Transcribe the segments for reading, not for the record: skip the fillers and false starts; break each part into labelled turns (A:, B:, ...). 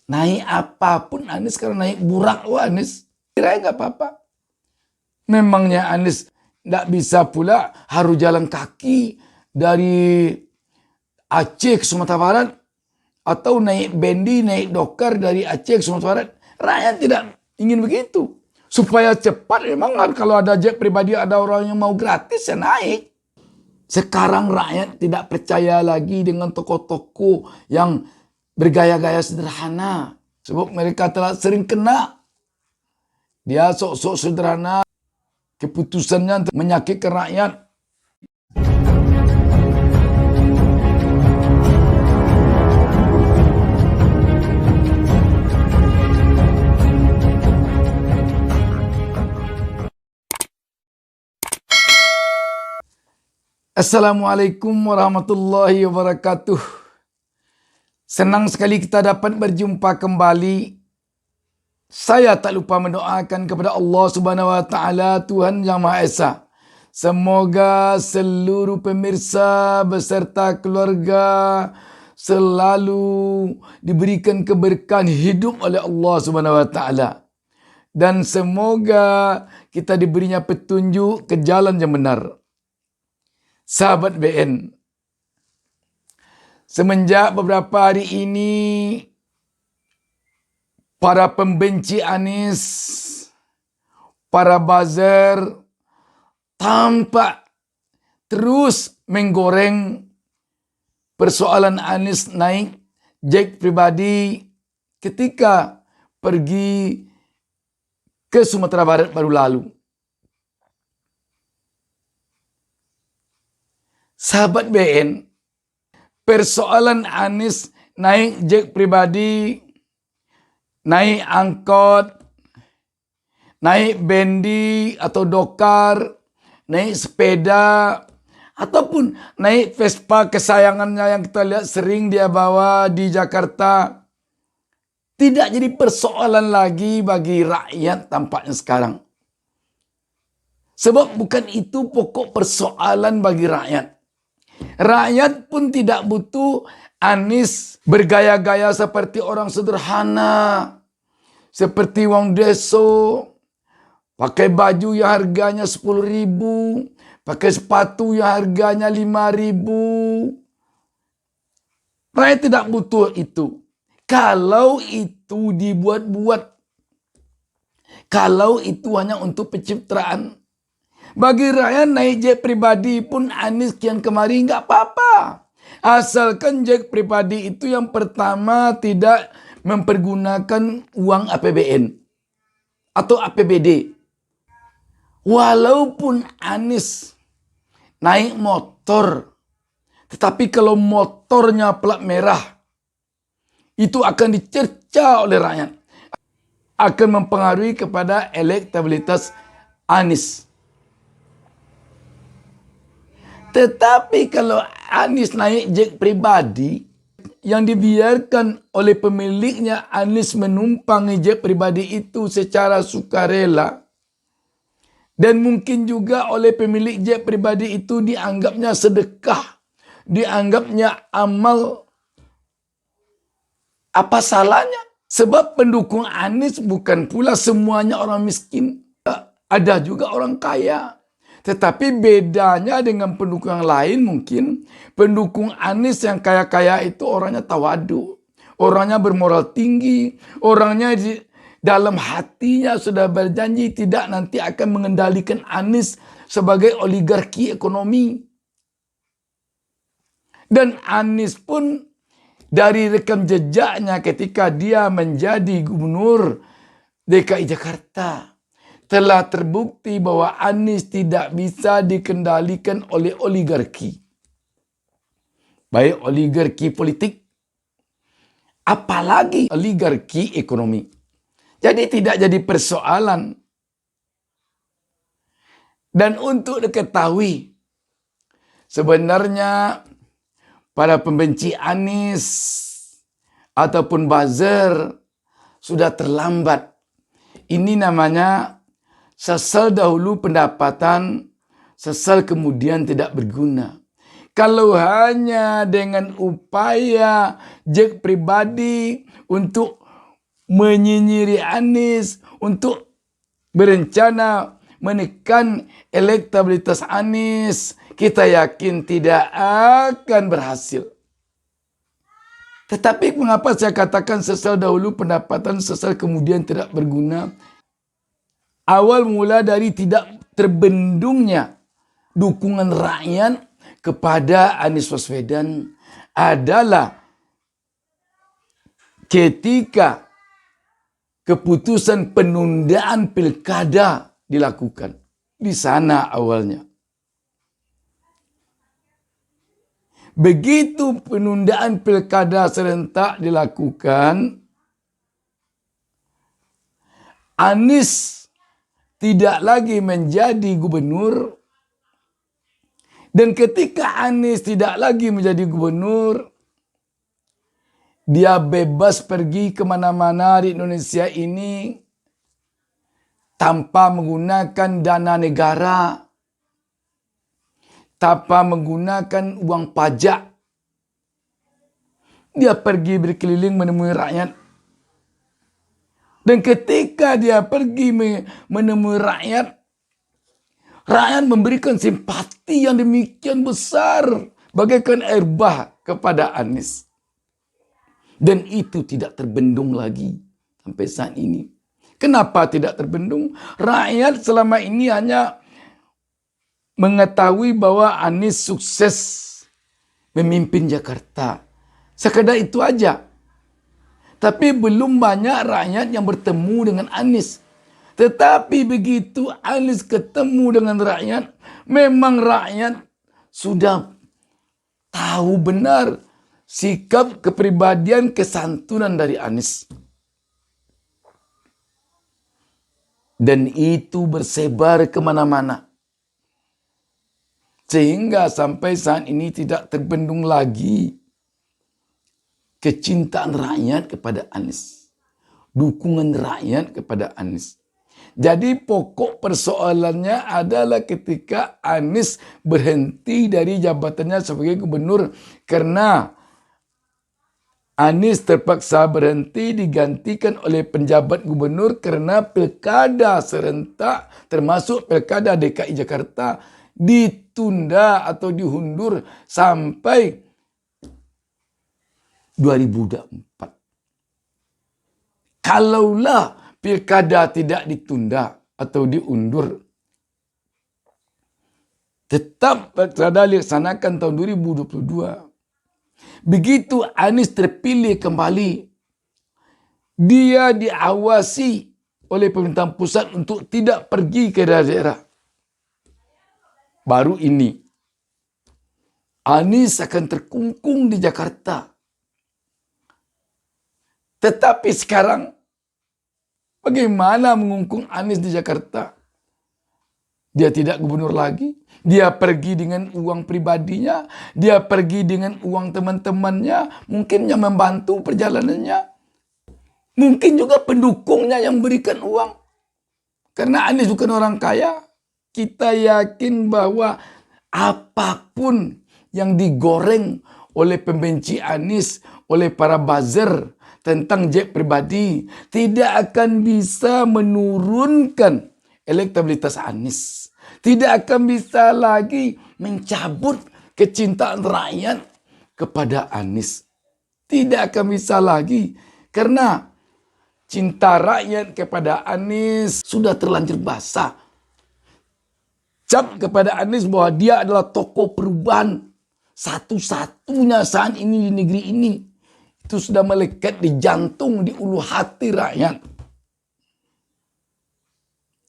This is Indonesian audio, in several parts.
A: Naik apapun Anies, sekarang naik burak Anies. Kira-kira nggak apa-apa. Memangnya Anies nggak bisa pula harus jalan kaki dari Aceh ke Sumatera Barat, atau naik bendi, naik dokar dari Aceh ke Sumatera Barat. Rakyat tidak ingin begitu. Supaya cepat memang kalau ada jet pribadi, ada orang yang mau gratis, ya naik. Sekarang rakyat tidak percaya lagi dengan tokoh-tokoh yang bergaya-gaya sederhana. Sebab mereka telah sering kena. Dia sok-sok sederhana, keputusannya menyakitkan rakyat. Assalamualaikum warahmatullahi wabarakatuh. Senang sekali kita dapat berjumpa kembali. Saya tak lupa mendoakan kepada Allah Subhanahu wa taala, Tuhan Yang Maha Esa. Semoga seluruh pemirsa beserta keluarga selalu diberikan keberkahan hidup oleh Allah Subhanahu wa taala. Dan semoga kita diberinya petunjuk ke jalan yang benar. Sahabat BN, semenjak beberapa hari ini para pembenci Anies, para buzzer tampak terus menggoreng persoalan Anies naik jet pribadi ketika pergi ke Sumatera Barat baru lalu. Sahabat BN, persoalan Anies naik jet pribadi, naik angkot, naik bendi atau dokar, naik sepeda, ataupun naik Vespa kesayangannya yang kita lihat sering dia bawa di Jakarta, tidak jadi persoalan lagi bagi rakyat tampaknya sekarang. Sebab bukan itu pokok persoalan bagi rakyat. Rakyat pun tidak butuh Anies bergaya-gaya seperti orang sederhana, seperti wong deso, pakai baju yang harganya 10.000, pakai sepatu yang harganya 5.000. Rakyat tidak butuh itu. Kalau itu dibuat-buat, kalau itu hanya untuk pencitraan. Bagi rakyat naik jet pribadi pun Anies kian kemari nggak apa-apa. Asalkan jet pribadi itu yang pertama tidak mempergunakan uang APBN atau APBD. Walaupun Anies naik motor, tetapi kalau motornya plat merah, itu akan dicerca oleh rakyat. Akan mempengaruhi kepada elektabilitas Anies. Tetapi kalau Anies naik jet pribadi yang dibiarkan oleh pemiliknya, Anies menumpangi jet pribadi itu secara sukarela, dan mungkin juga oleh pemilik jet pribadi itu dianggapnya sedekah, dianggapnya amal, apa salahnya? Sebab pendukung Anies bukan pula semuanya orang miskin, ada juga orang kaya. Tetapi bedanya dengan pendukung yang lain, mungkin pendukung Anies yang kaya-kaya itu orangnya tawadu, orangnya bermoral tinggi, orangnya dalam hatinya sudah berjanji tidak nanti akan mengendalikan Anies sebagai oligarki ekonomi. Dan Anies pun dari rekam jejaknya ketika dia menjadi gubernur DKI Jakarta, telah terbukti bahwa Anies tidak bisa dikendalikan oleh oligarki. Baik oligarki politik, apalagi oligarki ekonomi. Jadi tidak jadi persoalan. Dan untuk diketahui, sebenarnya para pembenci Anies ataupun buzzer sudah terlambat. Ini namanya sesal dahulu pendapatan, sesal kemudian tidak berguna. Kalau hanya dengan upaya jet pribadi untuk menyinyiri Anies, untuk berencana menekan elektabilitas Anies, kita yakin tidak akan berhasil. Tetapi mengapa saya katakan sesal dahulu pendapatan, sesal kemudian tidak berguna? Awal mula dari tidak terbendungnya dukungan rakyat kepada Anies Baswedan adalah ketika keputusan penundaan pilkada dilakukan. Di sana awalnya. Begitu penundaan pilkada serentak dilakukan, Anies tidak lagi menjadi gubernur. Dan ketika Anies tidak lagi menjadi gubernur, dia bebas pergi kemana-mana di Indonesia ini tanpa menggunakan dana negara, tanpa menggunakan uang pajak. Dia pergi berkeliling menemui rakyat. Dan ketika dia pergi menemui rakyat, rakyat memberikan simpati yang demikian besar bagaikan air bah kepada Anies. Dan itu tidak terbendung lagi sampai saat ini. Kenapa tidak terbendung? Rakyat selama ini hanya mengetahui bahwa Anies sukses memimpin Jakarta. Sekedar itu aja. Tapi belum banyak rakyat yang bertemu dengan Anies. Tetapi begitu Anies ketemu dengan rakyat, memang rakyat sudah tahu benar sikap, kepribadian, kesantunan dari Anies. Dan itu bersebar kemana-mana. Sehingga sampai saat ini tidak terbendung lagi kecintaan rakyat kepada Anies. Dukungan rakyat kepada Anies. Jadi pokok persoalannya adalah ketika Anies berhenti dari jabatannya sebagai gubernur. Karena Anies terpaksa berhenti digantikan oleh penjabat gubernur karena pilkada serentak termasuk pilkada DKI Jakarta ditunda atau diundur sampai 2024. Kalaulah pilkada tidak ditunda atau diundur, tetap pilkada dilaksanakan tahun 2022. Begitu Anies terpilih kembali, dia diawasi oleh pemerintahan pusat untuk tidak pergi ke daerah. Baru ini, Anies akan terkungkung di Jakarta. Tetapi sekarang, bagaimana mengungkung Anies di Jakarta? Dia tidak gubernur lagi. Dia pergi dengan uang pribadinya. Dia pergi dengan uang teman-temannya. Mungkin yang membantu perjalanannya. Mungkin juga pendukungnya yang berikan uang. Karena Anies bukan orang kaya. Kita yakin bahwa apapun yang digoreng oleh pembenci Anies, oleh para buzzer tentang jet pribadi, tidak akan bisa menurunkan elektabilitas Anies. Tidak akan bisa lagi mencabut kecintaan rakyat kepada Anies. Tidak akan bisa lagi. Karena cinta rakyat kepada Anies sudah terlanjur basah. Cap kepada Anies bahwa dia adalah tokoh perubahan satu-satunya saat ini di negeri ini. Itu sudah melekat di jantung, di ulu hati rakyat.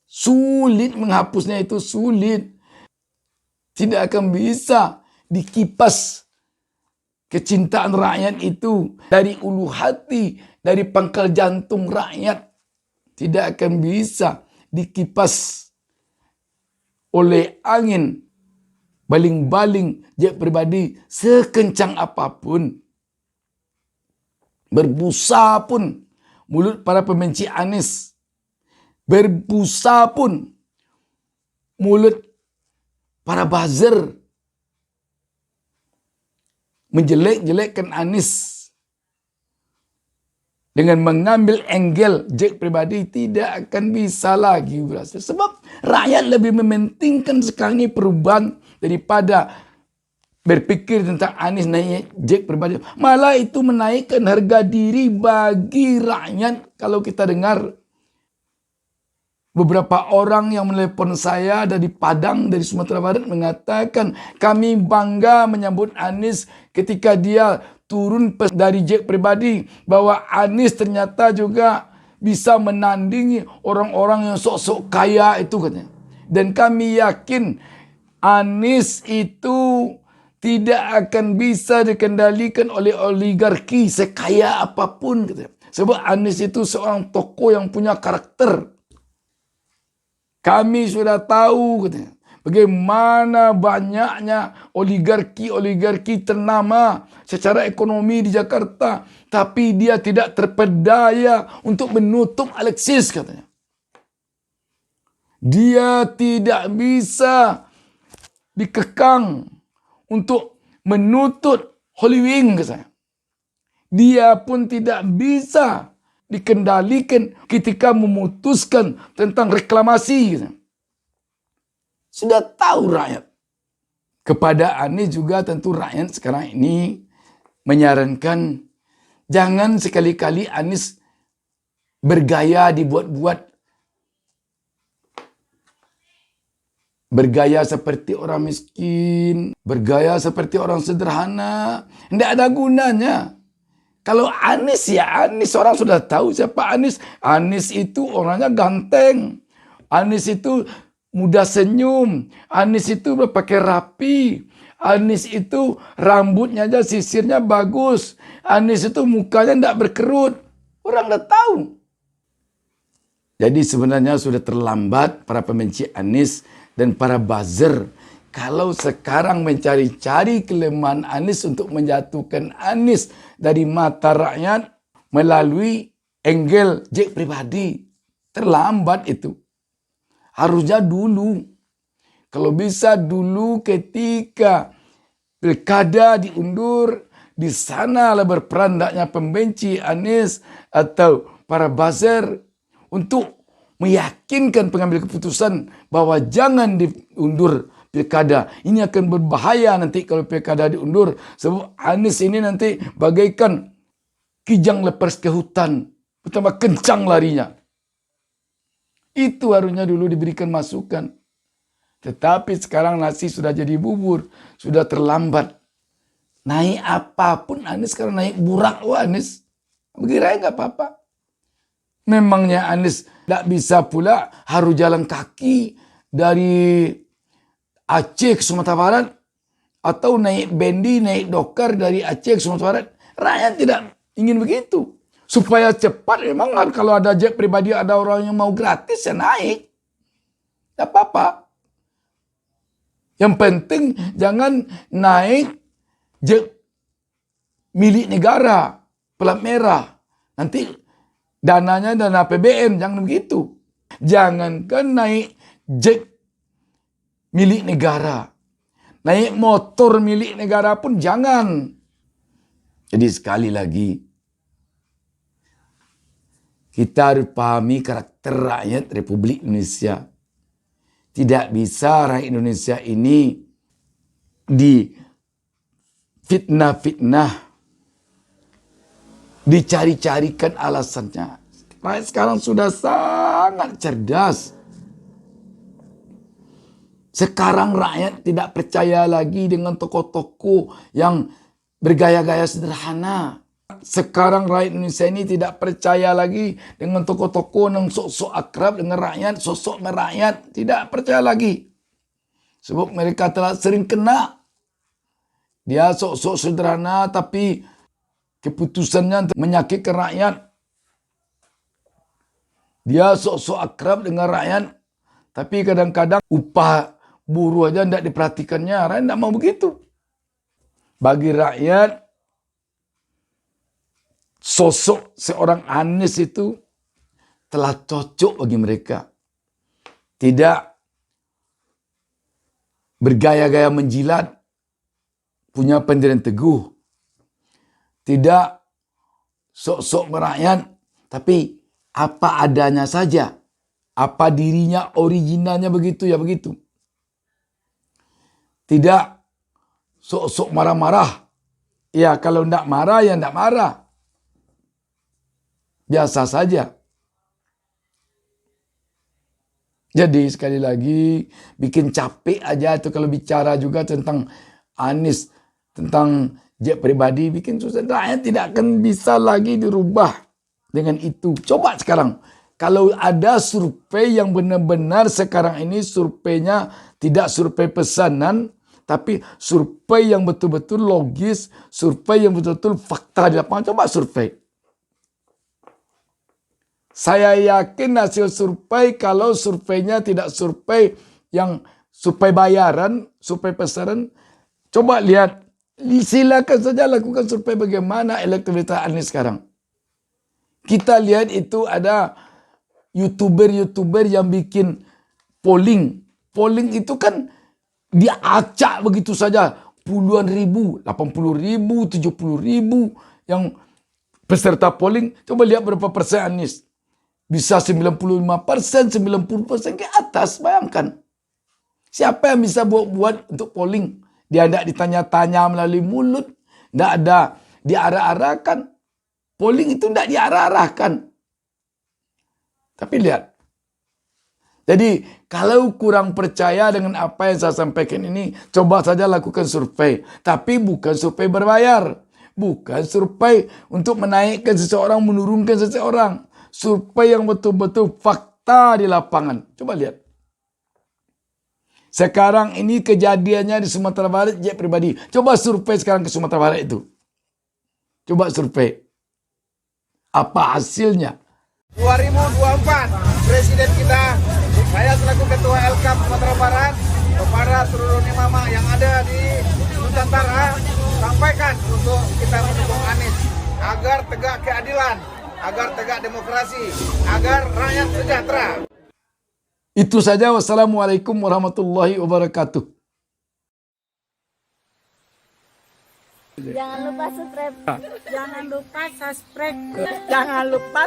A: Sulit menghapusnya, itu sulit. Tidak akan bisa dikipas kecintaan rakyat itu dari ulu hati, dari pangkal jantung rakyat. Tidak akan bisa dikipas oleh angin baling-baling jet pribadi sekencang apapun. Berbusa pun mulut para pembenci Anies. Berbusa pun mulut para buzzer menjelek-jelekkan Anies. dengan mengambil angle Jack pribadi tidak akan bisa lagi berhasil. Sebab rakyat lebih mementingkan sekarang ini perubahan daripada berpikir tentang Anies naik Jack pribadi. Malah itu menaikkan harga diri bagi rakyat. Kalau kita dengar beberapa orang yang menelepon saya dari Padang, dari Sumatera Barat mengatakan kami bangga menyambut Anies ketika dia turun dari Jack pribadi bahwa Anies ternyata juga bisa menandingi orang-orang yang sok-sok kaya itu katanya. Dan kami yakin Anies itu tidak akan bisa dikendalikan oleh oligarki sekaya apapun katanya. Sebab Anies itu seorang tokoh yang punya karakter. Kami sudah tahu katanya, bagaimana banyaknya oligarki ternama secara ekonomi di Jakarta. Tapi dia tidak terpedaya untuk menutup Alexis katanya. Dia tidak bisa dikekang untuk menutup Hollywing katanya. Dia pun tidak bisa dikendalikan ketika memutuskan tentang reklamasi. Sudah tahu rakyat. Kepada Anies juga tentu rakyat sekarang ini menyarankan jangan sekali-kali Anies bergaya dibuat-buat. Bergaya seperti orang miskin, bergaya seperti orang sederhana. Tidak ada gunanya. Kalau Anies ya Anies, orang sudah tahu siapa Anies. Anies itu orangnya ganteng. Anies itu mudah senyum. Anies itu berpakaian rapi. Anies itu rambutnya aja sisirnya bagus. Anies itu mukanya tidak berkerut. Orang udah tahu. Jadi sebenarnya sudah terlambat para pembenci Anies dan para buzzer. Kalau sekarang mencari-cari kelemahan Anies untuk menjatuhkan Anies dari mata rakyat melalui angle Jack pribadi. Terlambat itu. Harusnya dulu. Kalau bisa dulu ketika pilkada diundur, di sanalah berperan hendaknya pembenci Anies atau para buzzer untuk meyakinkan pengambil keputusan bahwa jangan diundur pilkada. Ini akan berbahaya nanti kalau pilkada diundur. Sebab Anies ini nanti bagaikan kijang lepas ke hutan. Betapa kencang larinya. Itu harusnya dulu diberikan masukan. Tetapi sekarang nasi sudah jadi bubur. Sudah terlambat. Naik apapun Anies sekarang naik burak. Wah Anies. Begitu nggak apa-apa. Memangnya Anies tidak bisa pula harus jalan kaki dari Aceh ke Sumatera Barat atau naik bendi, naik dokar dari Aceh ke Sumatera Barat. Rakyat tidak ingin begitu. Supaya cepat memang kalau ada jet pribadi, ada orang yang mau gratis ya naik. Tidak apa-apa. Yang penting jangan naik jet milik negara, pelat merah. Nanti dananya dana APBN, jangan begitu. Jangankan naik jet milik negara. Naik motor milik negara pun jangan. Jadi sekali lagi, kita harus pahami karakter rakyat Republik Indonesia. Tidak bisa rakyat Indonesia ini difitnah-fitnah, dicari-carikan alasannya. Rakyat sekarang sudah sangat cerdas. Sekarang rakyat tidak percaya lagi dengan tokoh-tokoh yang bergaya-gaya sederhana. Sekarang rakyat Indonesia ini tidak percaya lagi dengan tokoh-tokoh yang sok-sok akrab dengan rakyat, sosok merakyat. Tidak percaya lagi. Sebab mereka telah sering kena. Dia sok-sok sederhana tapi keputusannya menyakitkan rakyat. Dia sok-sok akrab dengan rakyat. Tapi kadang-kadang upah buruh aja tidak diperhatikannya. Rakyat tidak mau begitu. Bagi rakyat, sosok seorang Anies itu telah cocok bagi mereka. Tidak bergaya-gaya menjilat, punya pendirian teguh. Tidak sok-sok merakyat, tapi apa adanya saja. Apa dirinya originalnya begitu ya begitu. Tidak sok-sok marah-marah. Ya kalau tidak marah ya tidak marah. Biasa saja. Jadi sekali lagi bikin capek aja itu kalau bicara juga tentang Anies, tentang dia pribadi, bikin susah. Rakyat tidak akan bisa lagi dirubah dengan itu. Coba sekarang, kalau ada survei yang benar-benar sekarang ini surveinya tidak survei pesanan, tapi survei yang betul-betul logis, survei yang betul-betul fakta di lapangan. Coba survei. Saya yakin hasil survei, kalau surveinya tidak survei yang survei bayaran, survei pesanan, coba lihat, silakan saja lakukan survei bagaimana elektabilitas Anies sekarang. Kita lihat itu ada YouTuber yang bikin polling. Polling itu kan diacak begitu saja. Puluhan ribu, 80 ribu, 70 ribu yang peserta polling. Coba lihat berapa persen Anies. Bisa 95%, 90% ke atas, bayangkan. Siapa yang bisa buat untuk polling? Dia tidak ditanya-tanya melalui mulut, tidak ada diarah-arahkan. Polling itu tidak diarah-arahkan. Tapi lihat. Jadi kalau kurang percaya dengan apa yang saya sampaikan ini, coba saja lakukan survei. Tapi bukan survei berbayar. Bukan survei untuk menaikkan seseorang, menurunkan seseorang. Survei yang betul-betul fakta di lapangan. Coba lihat. Sekarang ini kejadiannya di Sumatera Barat, jet pribadi. Coba survei sekarang ke Sumatera Barat itu. Coba survei. Apa hasilnya?
B: 2024, Presiden kita, saya selaku Ketua LK Sumatera Barat, kepada seluruh imama yang ada di Nusantara, sampaikan untuk kita mendukung Anies agar tegak keadilan, agar tegak demokrasi, agar rakyat sejahtera.
A: Itu saja. Wassalamualaikum warahmatullahi wabarakatuh.
C: Jangan lupa subscribe. Jangan lupa subscribe. Jangan lupa